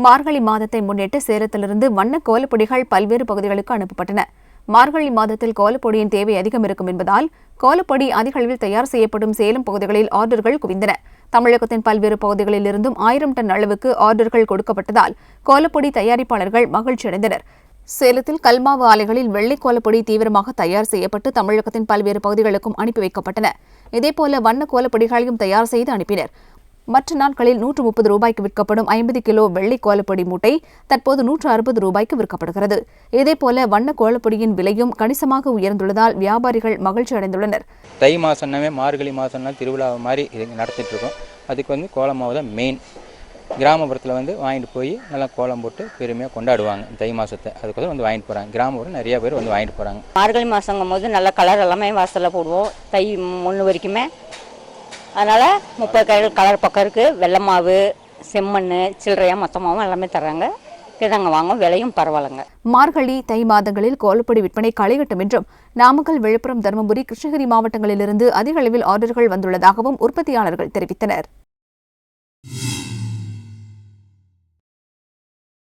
மார்கழி மாதத்தை முன்னிட்டு சேலத்திலிருந்து வண்ண கோலப்பொடிகள் பல்வேறு பகுதிகளுக்கு அனுப்பப்பட்டன. மார்கழி மாதத்தில் கோலப்பொடியின் தேவை அதிகம் இருக்கும் என்பதால் கோலப்பொடி அதிக அளவில் தயார் செய்யப்படும் சேலம் பகுதிகளில் ஆர்டர்கள் குவிந்தன. தமிழகத்தின் பல்வேறு பகுதிகளில் இருந்தும் 1000 டன் அளவுக்கு ஆர்டர்கள் கொடுக்கப்பட்டதால் கோலப்பொடி தயாரிப்பாளர்கள் மகிழ்ச்சியடைந்தனர். சேலத்தில் கல்மாவு ஆலைகளில் வெள்ளை கோலப்பொடி தீவிரமாக தயார் செய்யப்பட்டு தமிழகத்தின் பல்வேறு பகுதிகளுக்கும் அனுப்பி வைக்கப்பட்டன. இதேபோல வண்ண கோலப்பொடிகளையும் தயார் செய்து அனுப்பினர். மற்ற நாட்களில் 130 ரூபாய்க்கு விற்கப்படும் 50 கிலோ வெள்ளை கோலப்பொடி மூட்டை தற்போது 160 ரூபாய்க்கு விற்கப்படுகிறது. இதேபோல வண்ண கோலப்பொடியின் விலையும் கணிசமாக உயர்ந்துள்ளதால் வியாபாரிகள் மகிழ்ச்சி அடைந்துள்ளனர். தை மாதம்னாவே மார்கழி மாதம்னா திருவிழா மாதிரி இது நடத்திட்டு இருக்கோம். அதுக்கு கோலமாவு தான் மெயின். கிராமப்புறத்தில் வாங்கிட்டு போய் நல்லா கோலம் போட்டு பெருமையாக கொண்டாடுவாங்க தை மாதத்தை. அதுக்கு வாங்கிட்டு போகிறாங்க. கிராமப்புறம் நிறைய பேர் வாங்கிட்டு போகிறாங்க. மார்கழி மாதங்கும் போது நல்ல கலர் எல்லாமே வாசலில் போடுவோம். தை 1 வரைக்குமே. அதனால் 30 கலர் பக்கம் இருக்குது. வெள்ளை மாவு, செம்மண், சில்லறையாக மொத்தமாகவும் எல்லாமே தர்றாங்க. இதாங்க வாங்க, விலையும் பரவாயில்லைங்க. மார்கழி தை மாதங்களில் கோலப்பொடி விற்பனை களைகட்டும் என்றும் நாமக்கல், விழுப்புரம், தருமபுரி, கிருஷ்ணகிரி மாவட்டங்களிலிருந்து அதிக அளவில் ஆர்டர்கள் வந்துள்ளதாகவும் உற்பத்தியாளர்கள் தெரிவித்தனர்.